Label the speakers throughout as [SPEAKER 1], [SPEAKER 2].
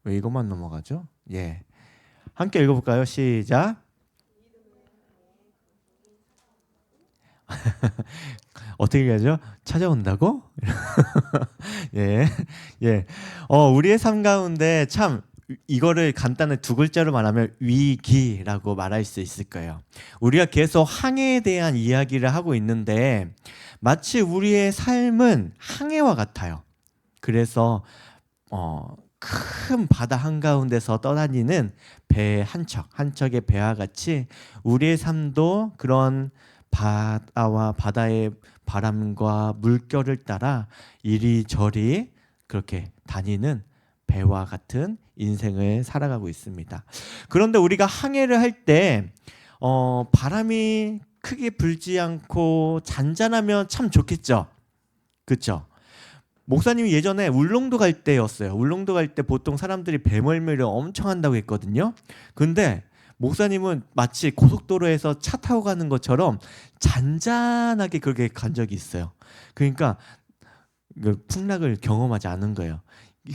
[SPEAKER 1] 왜 이것만 넘어가죠? 예. 함께 읽어볼까요? 시작. 어떻게 얘기하죠? 찾아온다고? 예. 예. 우리의 삶 가운데 참 이거를 간단히 두 글자로 말하면 위기라고 말할 수 있을 거예요. 우리가 계속 항해에 대한 이야기를 하고 있는데 마치 우리의 삶은 항해와 같아요. 그래서 큰 바다 한가운데서 떠다니는 배 한 척의 배와 같이 우리의 삶도 그런 바다와 바다의 바람과 물결을 따라 이리저리 그렇게 다니는 배와 같은 인생을 살아가고 있습니다. 그런데 우리가 항해를 할 때 바람이 크게 불지 않고 잔잔하면 참 좋겠죠. 그렇죠? 목사님이 예전에 울릉도 갈 때였어요. 울릉도 갈 때 보통 사람들이 배멀미를 엄청 한다고 했거든요. 근데 목사님은 마치 고속도로에서 차 타고 가는 것처럼 잔잔하게 그렇게 간 적이 있어요. 그러니까 풍락을 경험하지 않은 거예요.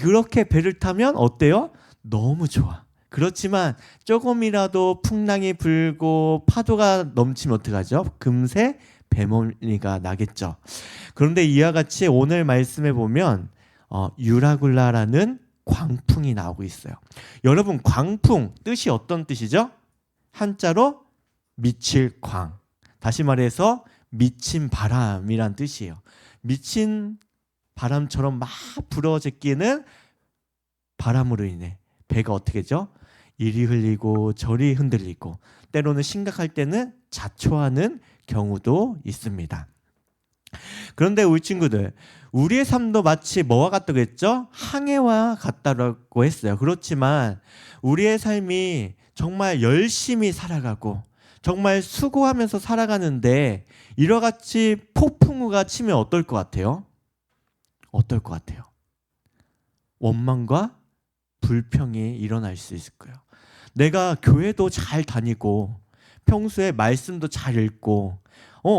[SPEAKER 1] 그렇게 배를 타면 어때요? 너무 좋아. 그렇지만 조금이라도 풍랑이 불고 파도가 넘치면 어떡하죠? 금세 배멀미가 나겠죠. 그런데 이와 같이 오늘 말씀에 보면 유라굴라라는 광풍이 나오고 있어요. 여러분, 광풍 뜻이 어떤 뜻이죠? 한자로 미칠 광. 다시 말해서 미친 바람이란 뜻이에요. 미친 바람처럼 막 불어제끼는 바람으로 인해 배가 어떻게 되죠? 이리 흘리고 저리 흔들리고 때로는 심각할 때는 자초하는 경우도 있습니다. 그런데 우리 친구들, 우리의 삶도 마치 뭐와 같다고 했죠? 항해와 같다고 했어요. 그렇지만 우리의 삶이 정말 열심히 살아가고 정말 수고하면서 살아가는데 이와 같이 폭풍우가 치면 어떨 것 같아요? 어떨 것 같아요? 원망과 불평이 일어날 수 있을 거예요. 내가 교회도 잘 다니고 평소에 말씀도 잘 읽고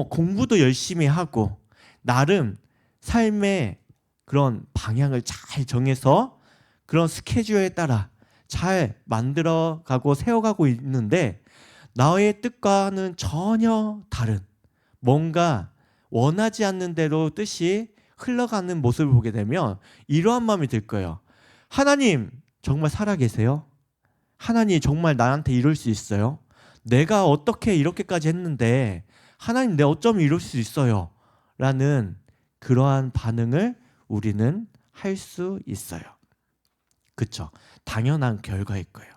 [SPEAKER 1] 공부도 열심히 하고 나름 삶의 그런 방향을 잘 정해서 그런 스케줄에 따라 잘 만들어가고 세워가고 있는데 나의 뜻과는 전혀 다른 뭔가 원하지 않는 대로 뜻이 흘러가는 모습을 보게 되면 이러한 마음이 들 거예요. 하나님 정말 살아계세요? 하나님 정말 나한테 이럴 수 있어요? 내가 어떻게 이렇게까지 했는데 하나님 내가 어쩌면 이럴 수 있어요? 라는 그러한 반응을 우리는 할 수 있어요. 그렇죠? 당연한 결과일 거예요.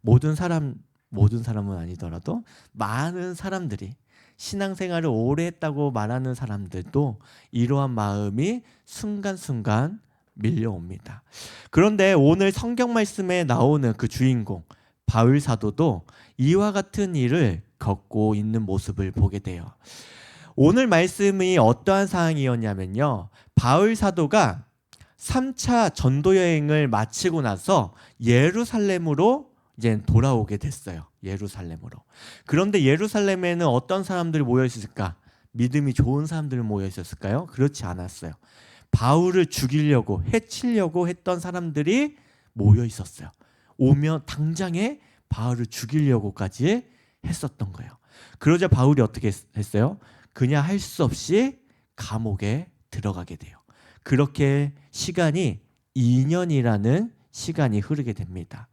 [SPEAKER 1] 모든 사람은 아니더라도 많은 사람들이 신앙생활을 오래 했다고 말하는 사람들도 이러한 마음이 순간순간 밀려옵니다. 그런데 오늘 성경 말씀에 나오는 그 주인공 바울 사도도 이와 같은 일을 겪고 있는 모습을 보게 돼요. 오늘 말씀이 어떠한 사항이었냐면요. 바울 사도가 3차 전도 여행을 마치고 나서 예루살렘으로 이제 돌아오게 됐어요. 예루살렘으로. 그런데 예루살렘에는 어떤 사람들이 모여 있었을까? 믿음이 좋은 사람들이 모여 있었을까요? 그렇지 않았어요. 바울을 죽이려고 해치려고 했던 사람들이 모여 있었어요. 오면 당장에 바울을 죽이려고까지 했었던 거예요. 그러자 바울이 어떻게 했어요? 그냥 할 수 없이 감옥에 들어가게 돼요. 그렇게 시간이 2년이라는 시간이 흐르게 됩니다.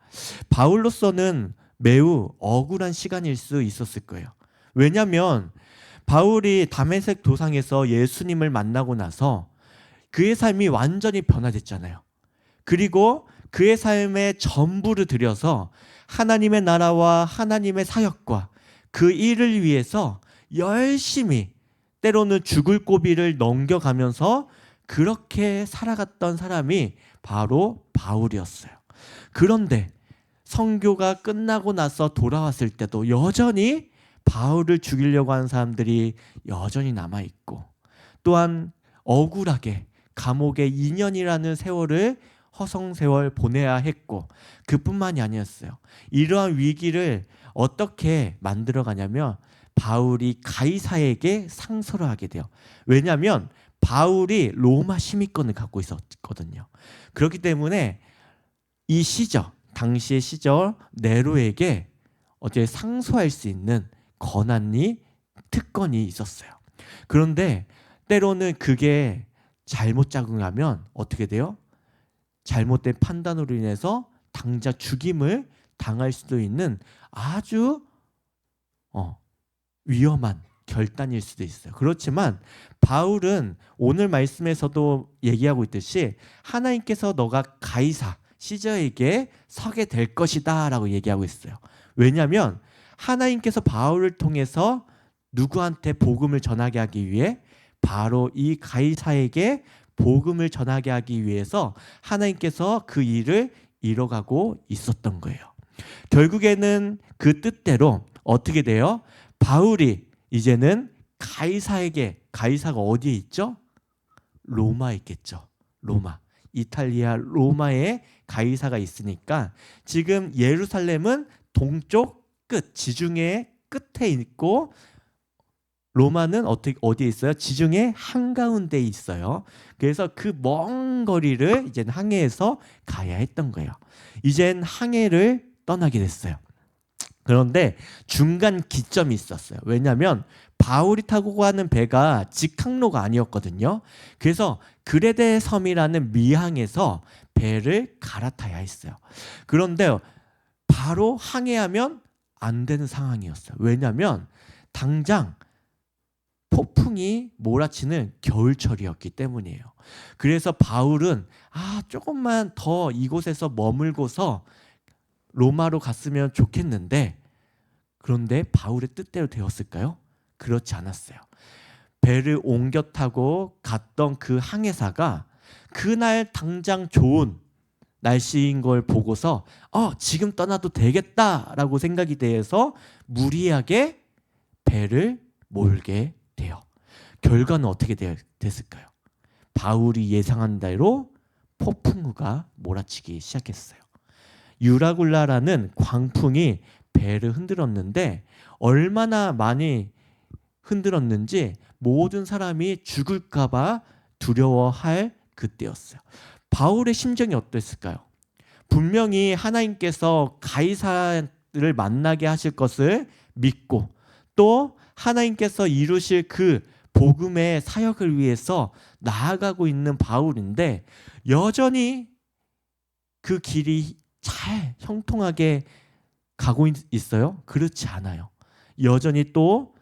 [SPEAKER 1] 바울로서는 매우 억울한 시간일 수 있었을 거예요. 왜냐하면 바울이 다메섹 도상에서 예수님을 만나고 나서 그의 삶이 완전히 변화됐잖아요. 그리고 그의 삶에 전부를 들여서 하나님의 나라와 하나님의 사역과 그 일을 위해서 열심히 때로는 죽을 고비를 넘겨가면서 그렇게 살아갔던 사람이 바로 바울이었어요. 그런데 선교가 끝나고 나서 돌아왔을 때도 여전히 바울을 죽이려고 하는 사람들이 여전히 남아있고 또한 억울하게 감옥에 2년이라는 세월을 허송세월 보내야 했고 그뿐만이 아니었어요. 이러한 위기를 어떻게 만들어가냐면 바울이 가이사에게 상소를 하게 돼요. 왜냐하면 바울이 로마 시민권을 갖고 있었거든요. 그렇기 때문에 이 시절, 당시의 시절 네로에게 어제 상소할 수 있는 권한이 특권이 있었어요. 그런데 때로는 그게 잘못 작용하면 어떻게 돼요? 잘못된 판단으로 인해서 당장 죽임을 당할 수도 있는 아주 위험한 결단일 수도 있어요. 그렇지만 바울은 오늘 말씀에서도 얘기하고 있듯이 하나님께서 너가 가이사 시저에게 서게 될 것이다 라고 얘기하고 있어요. 왜냐하면 하나님께서 바울을 통해서 누구한테 복음을 전하게 하기 위해 바로 이 가이사에게 복음을 전하게 하기 위해서 하나님께서 그 일을 이뤄가고 있었던 거예요. 결국에는 그 뜻대로 어떻게 돼요? 바울이 이제는 가이사에게, 가이사가 어디에 있죠? 로마에 있겠죠. 로마. 이탈리아 로마에 가이사가 있으니까 지금 예루살렘은 동쪽 끝, 지중해 끝에 있고 로마는 어디에 있어요? 지중해 한가운데에 있어요. 그래서 그 먼 거리를 이제 항해해서 가야 했던 거예요. 이젠 항해를 떠나게 됐어요. 그런데 중간 기점이 있었어요. 왜냐하면 바울이 타고 가는 배가 직항로가 아니었거든요. 그래서 그레데 섬이라는 미항에서 배를 갈아타야 했어요. 그런데 바로 항해하면 안 되는 상황이었어요. 왜냐하면 당장 폭풍이 몰아치는 겨울철이었기 때문이에요. 그래서 바울은 조금만 더 이곳에서 머물고서 로마로 갔으면 좋겠는데, 그런데 바울의 뜻대로 되었을까요? 그렇지 않았어요. 배를 옮겨 타고 갔던 그 항해사가 그날 당장 좋은 날씨인 걸 보고서 지금 떠나도 되겠다라고 생각이 돼서 무리하게 배를 몰게 돼요. 결과는 어떻게 됐을까요? 바울이 예상한 대로 폭풍우가 몰아치기 시작했어요. 유라굴라라는 광풍이 배를 흔들었는데 얼마나 많이 흔들었는지 모든 사람이 죽을까봐 두려워할 그때였어요. 바울의 심정이 어땠을까요? 분명히 하나님께서 가이사를 만나게 하실 것을 믿고 또 하나님께서 이루실 그 복음의 사역을 위해서 나아가고 있는 바울인데 여전히 그 길이 잘 형통하게 가고 있어요? 그렇지 않아요. 여전히 또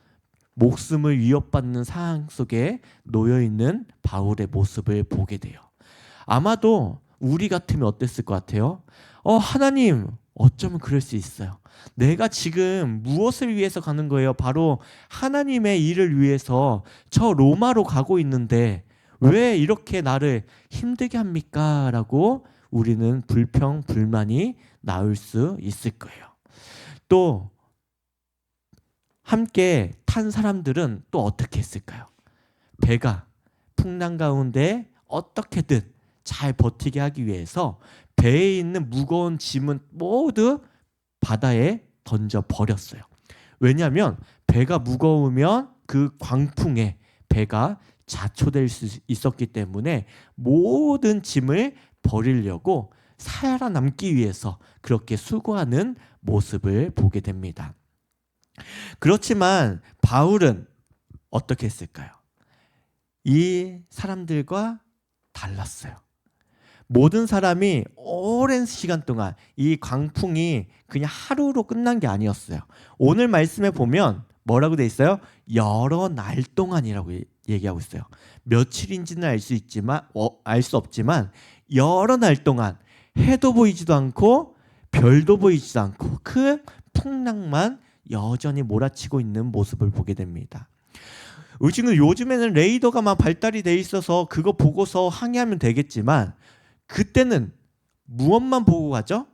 [SPEAKER 1] 목숨을 위협받는 상황 속에 놓여있는 바울의 모습을 보게 돼요. 아마도 우리 같으면 어땠을 것 같아요? 하나님, 어쩌면 그럴 수 있어요. 내가 지금 무엇을 위해서 가는 거예요? 바로 하나님의 일을 위해서 저 로마로 가고 있는데 왜 이렇게 나를 힘들게 합니까? 라고 우리는 불평, 불만이 나올 수 있을 거예요. 또 함께 탄 사람들은 또 어떻게 했을까요? 배가 풍랑 가운데 어떻게든 잘 버티게 하기 위해서 배에 있는 무거운 짐은 모두 바다에 던져 버렸어요. 왜냐하면 배가 무거우면 그 광풍에 배가 자초될 수 있었기 때문에 모든 짐을 버리려고 살아남기 위해서 그렇게 수고하는 모습을 보게 됩니다. 그렇지만 바울은 어떻게 했을까요? 이 사람들과 달랐어요. 모든 사람이 오랜 시간 동안 이 광풍이 그냥 하루로 끝난 게 아니었어요. 오늘 말씀에 보면 뭐라고 돼 있어요? 여러 날 동안이라고 얘기하고 있어요. 며칠인지는 알 수 없지만 여러 날 동안 해도 보이지도 않고 별도 보이지도 않고 그 풍랑만 여전히 몰아치고 있는 모습을 보게 됩니다. 지금 요즘에는 레이더가 막 발달이 돼 있어서 그거 보고서 항해하면 되겠지만 그때는 무엇만 보고 가죠?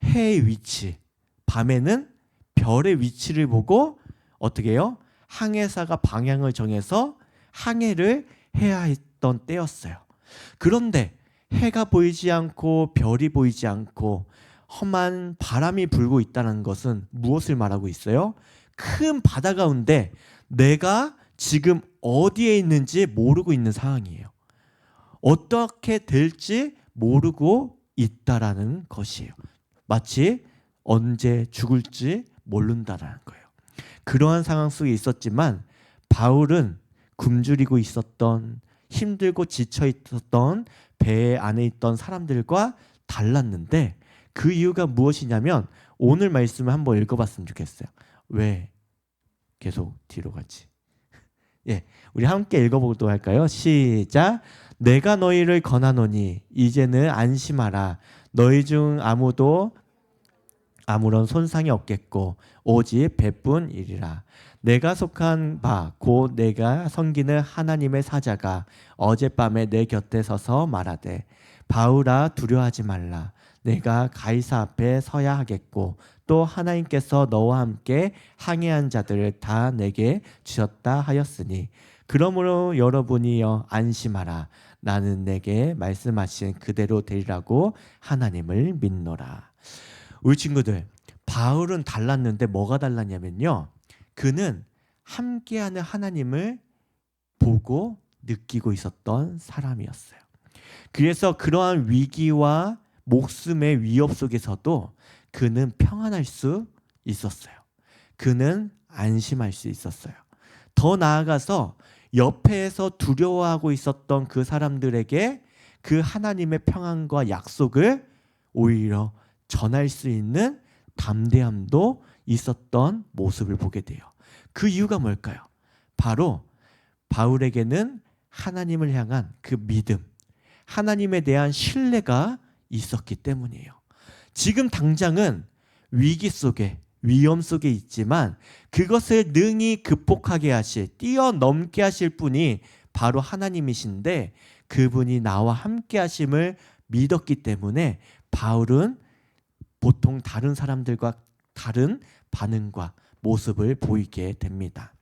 [SPEAKER 1] 해의 위치. 밤에는 별의 위치를 보고 어떻게 해요? 항해사가 방향을 정해서 항해를 해야 했던 때였어요. 그런데 해가 보이지 않고 별이 보이지 않고 험한 바람이 불고 있다는 것은 무엇을 말하고 있어요? 큰 바다 가운데 내가 지금 어디에 있는지 모르고 있는 상황이에요. 어떻게 될지 모르고 있다라는 것이에요. 마치 언제 죽을지 모른다라는 거예요. 그러한 상황 속에 있었지만 바울은 굶주리고 있었던, 힘들고 지쳐 있었던 배 안에 있던 사람들과 달랐는데, 그 이유가 무엇이냐면 오늘 말씀을 한번 읽어봤으면 좋겠어요. 왜 계속 뒤로 가지? 예, 우리 함께 읽어보도록 할까요? 시작. 내가 너희를 권하노니 이제는 안심하라. 너희 중 아무도 아무런 손상이 없겠고 오직 배뿐이리라. 내가 속한 바 곧 내가 섬기는 하나님의 사자가 어젯밤에 내 곁에 서서 말하되, 바울아 두려워하지 말라. 내가 가이사 앞에 서야 하겠고 또 하나님께서 너와 함께 항해한 자들을 다 내게 주셨다 하였으니 그러므로 여러분이여 안심하라. 나는 내게 말씀하신 그대로 되리라고 하나님을 믿노라. 우리 친구들, 바울은 달랐는데 뭐가 달랐냐면요, 그는 함께하는 하나님을 보고 느끼고 있었던 사람이었어요. 그래서 그러한 위기와 목숨의 위협 속에서도 그는 평안할 수 있었어요. 그는 안심할 수 있었어요. 더 나아가서 옆에서 두려워하고 있었던 그 사람들에게 그 하나님의 평안과 약속을 오히려 전할 수 있는 담대함도 있었던 모습을 보게 돼요. 그 이유가 뭘까요? 바로 바울에게는 하나님을 향한 그 믿음, 하나님에 대한 신뢰가 있었기 때문이에요. 지금 당장은 위기 속에, 위험 속에 있지만 그것을 능히 극복하게 하실, 뛰어넘게 하실 분이 바로 하나님이신데, 그분이 나와 함께 하심을 믿었기 때문에 바울은 보통 다른 사람들과 다른 반응과 모습을 보이게 됩니다.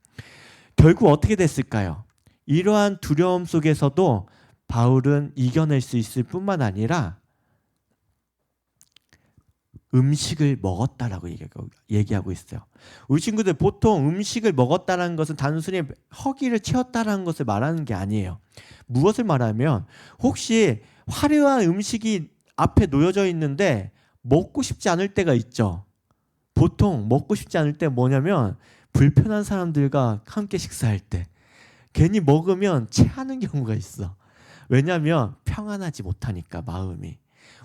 [SPEAKER 1] 결국 어떻게 됐을까요? 이러한 두려움 속에서도 바울은 이겨낼 수 있을 뿐만 아니라 음식을 먹었다라고 얘기하고 있어요. 우리 친구들, 보통 음식을 먹었다는 것은 단순히 허기를 채웠다는 것을 말하는 게 아니에요. 무엇을 말하면, 혹시 화려한 음식이 앞에 놓여져 있는데 먹고 싶지 않을 때가 있죠. 보통 먹고 싶지 않을 때 뭐냐면, 불편한 사람들과 함께 식사할 때 괜히 먹으면 체하는 경우가 있어. 왜냐하면 평안하지 못하니까, 마음이.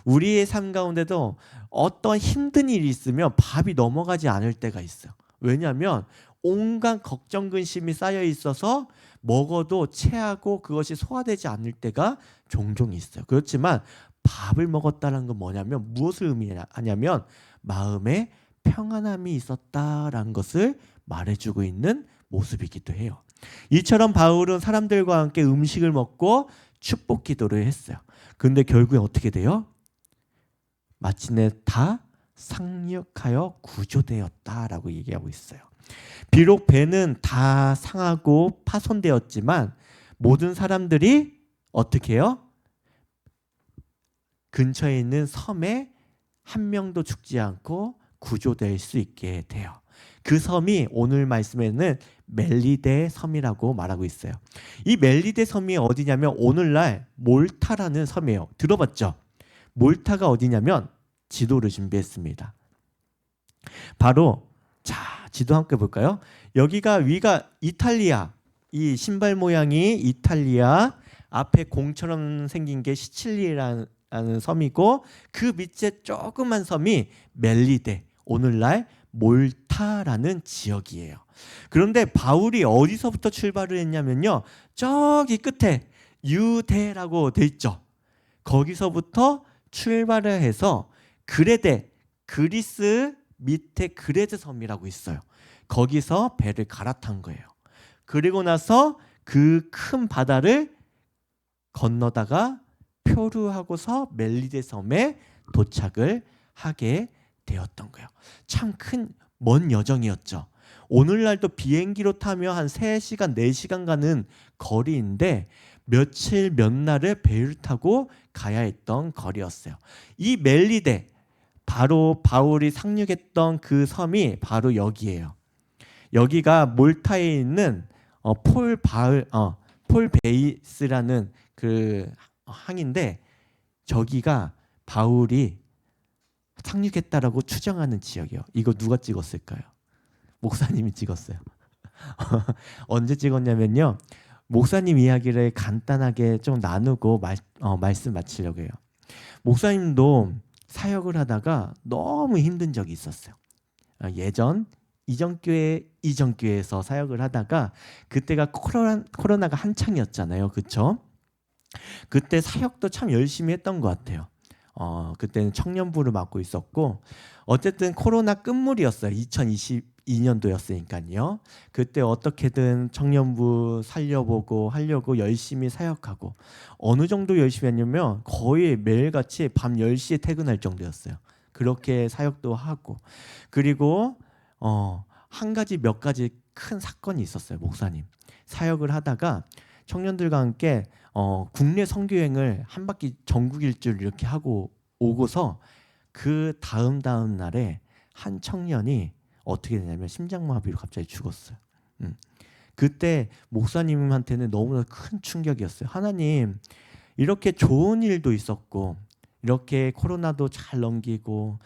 [SPEAKER 1] 우리의 삶 가운데도 어떤 힘든 일이 있으면 밥이 넘어가지 않을 때가 있어요. 왜냐하면 온갖 걱정 근심이 쌓여 있어서 먹어도 체하고 그것이 소화되지 않을 때가 종종 있어요. 그렇지만 밥을 먹었다는 건 뭐냐면, 무엇을 의미하냐면 마음에 평안함이 있었다라는 것을 말해주고 있는 모습이기도 해요. 이처럼 바울은 사람들과 함께 음식을 먹고 축복 기도를 했어요. 그런데 결국에 어떻게 돼요? 마침내 다 상륙하여 구조되었다라고 얘기하고 있어요. 비록 배는 다 상하고 파손되었지만 모든 사람들이 어떻게 해요? 근처에 있는 섬에 한 명도 죽지 않고 구조될 수 있게 돼요. 그 섬이 오늘 말씀에는 멜리데 섬이라고 말하고 있어요. 이 멜리데 섬이 어디냐면 오늘날 몰타라는 섬이에요. 들어봤죠? 몰타가 어디냐면, 지도를 준비했습니다. 바로, 자, 지도 함께 볼까요? 여기가 위가 이탈리아, 이 신발 모양이 이탈리아, 앞에 공처럼 생긴 게 시칠리라는 섬이고, 그 밑에 조그만 섬이 멜리데, 오늘날 몰타라는 지역이에요. 그런데 바울이 어디서부터 출발을 했냐면요, 저기 끝에 유대라고 돼 있죠. 거기서부터 출발을 해서 그레데, 그리스 밑에 그레데 섬이라고 있어요. 거기서 배를 갈아탄 거예요. 그리고 나서 그 큰 바다를 건너다가 표류하고서 멜리데 섬에 도착을 하게 되었던 거예요. 참 큰 먼 여정이었죠. 오늘날도 비행기로 타면 한 3시간, 4시간 가는 거리인데 며칠 몇 날을 배를 타고 가야 했던 거리였어요. 이 멜리데, 바로 바울이 상륙했던 그 섬이 바로 여기예요. 여기가 몰타에 있는 폴 베이스라는 그 항인데, 저기가 바울이 상륙했다라고 추정하는 지역이요. 이거 누가 찍었을까요? 목사님이 찍었어요. 언제 찍었냐면요. 목사님 이야기를 간단하게 좀 나누고 말씀 마치려고 해요. 목사님도 사역을 하다가 너무 힘든 적이 있었어요. 예전 이전 교회에서 사역을 하다가 그때가 코로나가 한창이었잖아요. 그렇죠? 그때 사역도 참 열심히 했던 것 같아요. 그때는 청년부를 맡고 있었고 어쨌든 코로나 끝물이었어요. 2022년도였으니까요. 그때 어떻게든 청년부 살려보고 하려고 열심히 사역하고 어느 정도 열심히 했냐면 거의 매일같이 밤 10시에 퇴근할 정도였어요. 그렇게 사역도 하고 그리고 몇 가지 큰 사건이 있었어요. 목사님 사역을 하다가 청년들과 함께 국내 선교행을 한 바퀴 전국 일주를 이렇게 하고 오고서 그 다음 날에 한 청년이 어떻게 되냐면 심장마비로 갑자기 죽었어요. 그때 목사님한테는 너무나 큰 충격이었어요. 하나님, 이렇게 좋은 일도 있었고 이렇게 코로나도 잘 넘기고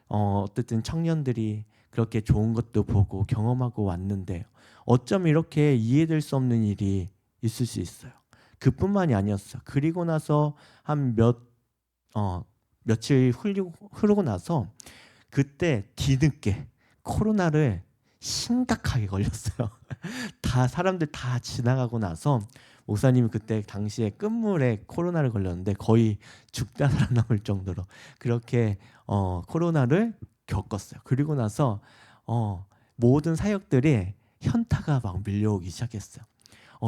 [SPEAKER 1] 어쨌든 청년들이 그렇게 좋은 것도 보고 경험하고 왔는데 어쩜 이렇게 이해될 수 없는 일이 있을 수 있어요. 그뿐만이 아니었어요. 그리고 나서 한 며칠 흐르고 나서 그때 뒤늦게 코로나를 심각하게 걸렸어요. 사람들 다 지나가고 나서 목사님이 그때 당시에 끝물에 코로나를 걸렸는데 거의 죽다 살아남을 정도로 그렇게 코로나를 겪었어요. 그리고 나서 모든 사역들이 현타가 막 밀려오기 시작했어요.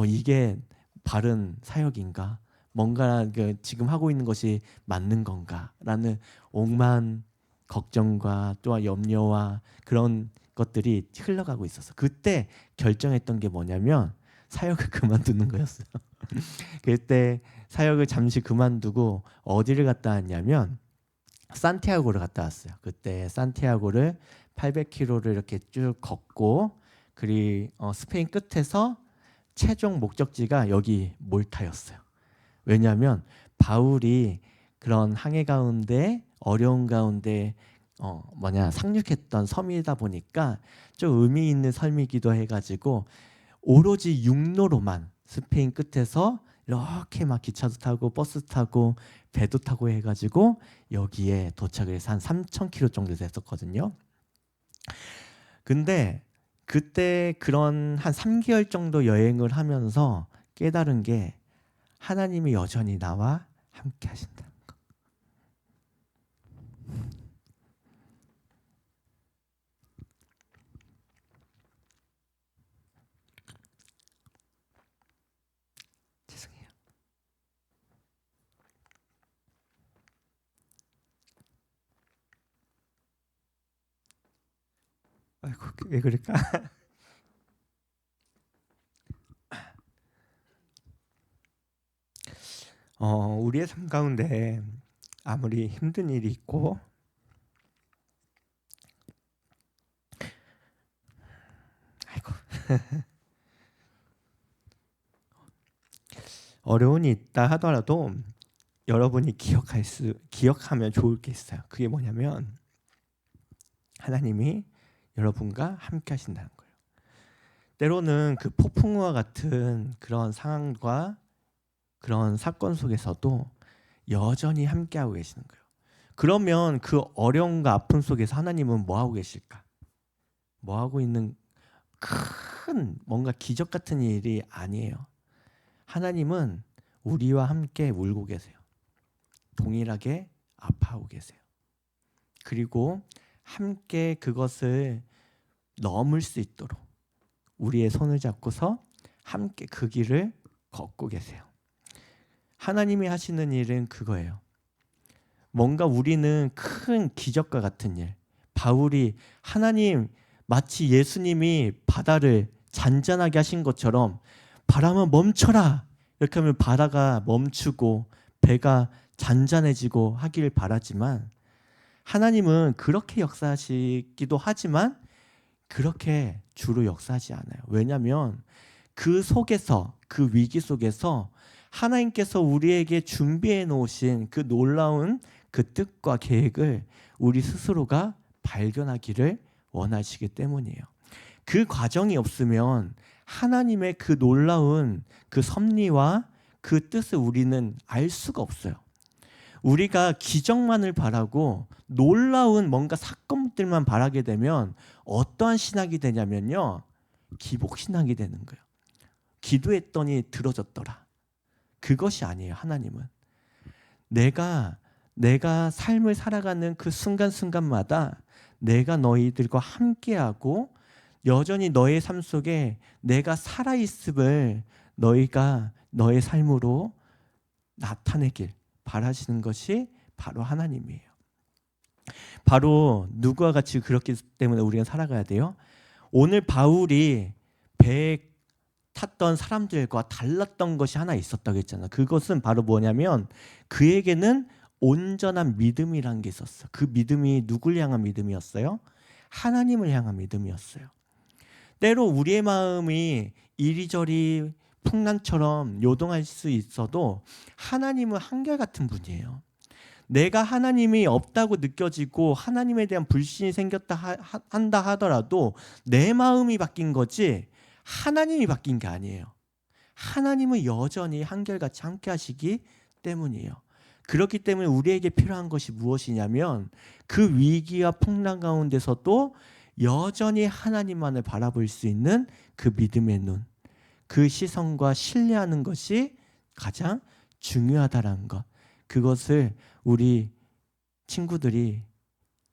[SPEAKER 1] 이게 바른 사역인가? 뭔가 지금 하고 있는 것이 맞는 건가라는 오만 걱정과 또한 염려와 그런 것들이 흘러가고 있었어. 그때 결정했던 게 뭐냐면 사역을 그만두는 거였어요. 그때 사역을 잠시 그만두고 어디를 갔다 왔냐면 산티아고를 갔다 왔어요. 그때 산티아고를 800km를 이렇게 쭉 걷고 그리고 스페인 끝에서 최종 목적지가 여기 몰타였어요. 왜냐하면 바울이 그런 항해 가운데 어려운 가운데 상륙했던 섬이다 보니까 좀 의미 있는 섬이기도 해가지고 오로지 육로로만 스페인 끝에서 이렇게 막 기차도 타고 버스 타고 배도 타고 해가지고 여기에 도착을 해서 한 3,000km 정도 됐었거든요. 근데 그때 그런 한 3개월 정도 여행을 하면서 깨달은 게 하나님이 여전히 나와 함께 하신다는 거. 죄송해요. 아이고 왜 그럴까? 우리의 삶 가운데 아무리 힘든 일이 있고 아이고 어려운 일이 있다 하더라도 여러분이 기억하면 좋을 게 있어요. 그게 뭐냐면 하나님이 여러분과 함께 하신다는 거예요. 때로는 그 폭풍우와 같은 그런 상황과 그런 사건 속에서도 여전히 함께하고 계시는 거예요. 그러면 그 어려움과 아픔 속에서 하나님은 뭐 하고 계실까? 뭐 하고 있는 큰 뭔가 기적 같은 일이 아니에요. 하나님은 우리와 함께 울고 계세요. 동일하게 아파하고 계세요. 그리고 함께 그것을 넘을 수 있도록 우리의 손을 잡고서 함께 그 길을 걷고 계세요. 하나님이 하시는 일은 그거예요. 뭔가 우리는 큰 기적과 같은 일, 바울이 하나님 마치 예수님이 바다를 잔잔하게 하신 것처럼 바람아 멈춰라 이렇게 하면 바다가 멈추고 배가 잔잔해지고 하길 바라지만 하나님은 그렇게 역사하시기도 하지만 그렇게 주로 역사하지 않아요. 왜냐하면 그 속에서 그 위기 속에서 하나님께서 우리에게 준비해 놓으신 그 놀라운 그 뜻과 계획을 우리 스스로가 발견하기를 원하시기 때문이에요. 그 과정이 없으면 하나님의 그 놀라운 그 섭리와 그 뜻을 우리는 알 수가 없어요. 우리가 기적만을 바라고 놀라운 뭔가 사건들만 바라게 되면 어떠한 신학이 되냐면요, 기복신학이 되는 거예요. 기도했더니 들어졌더라. 그것이 아니에요. 하나님은 내가 삶을 살아가는 그 순간순간마다 내가 너희들과 함께하고 여전히 너의 삶 속에 내가 살아있음을 너희가 너의 삶으로 나타내길 바라시는 것이 바로 하나님이에요. 바로 누구와 같이 그렇기 때문에 우리가 살아가야 돼요. 오늘 바울이 배에 탔던 사람들과 달랐던 것이 하나 있었다고 했잖아. 그것은 바로 뭐냐면 그에게는 온전한 믿음이라는 게 있었어. 그 믿음이 누굴 향한 믿음이었어요? 하나님을 향한 믿음이었어요. 때로 우리의 마음이 이리저리 풍랑처럼 요동할 수 있어도 하나님은 한결같은 분이에요. 내가 하나님이 없다고 느껴지고 하나님에 대한 불신이 생겼다 한다 하더라도 내 마음이 바뀐 거지 하나님이 바뀐 게 아니에요. 하나님은 여전히 한결같이 함께 하시기 때문이에요. 그렇기 때문에 우리에게 필요한 것이 무엇이냐면 그 위기와 풍랑 가운데서도 여전히 하나님만을 바라볼 수 있는 그 믿음의 눈, 그 시선과 신뢰하는 것이 가장 중요하다는 것. 그것을 우리 친구들이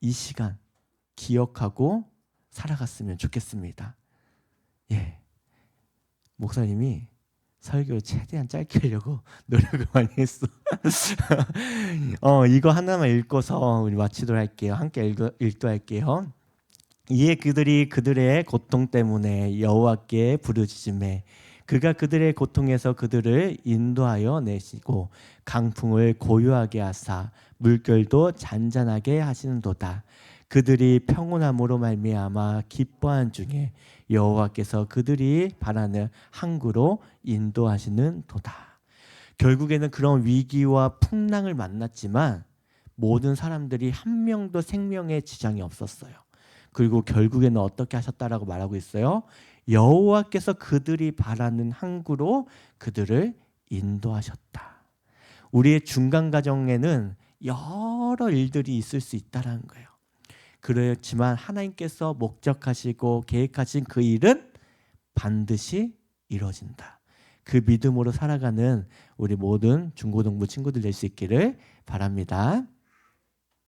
[SPEAKER 1] 이 시간 기억하고 살아갔으면 좋겠습니다. 예, 목사님이 설교를 최대한 짧게 하려고 노력을 많이 했어. 이거 하나만 읽고서 우리 마치도록 할게요. 함께 읽도할게요. 이에 그들이 그들의 고통 때문에 여호와께 부르짖음에 그가 그들의 고통에서 그들을 인도하여 내시고 강풍을 고요하게 하사 물결도 잔잔하게 하시는도다. 그들이 평온함으로 말미암아 기뻐한 중에 여호와께서 그들이 바라는 항구로 인도하시는 도다. 결국에는 그런 위기와 풍랑을 만났지만 모든 사람들이 한 명도 생명에 지장이 없었어요. 그리고 결국에는 어떻게 하셨다라고 말하고 있어요? 여호와께서 그들이 바라는 항구로 그들을 인도하셨다. 우리의 중간 과정에는 여러 일들이 있을 수 있다는 거예요. 그렇지만 하나님께서 목적하시고 계획하신 그 일은 반드시 이루어진다. 그 믿음으로 살아가는 우리 모든 중고등부 친구들 될 수 있기를 바랍니다.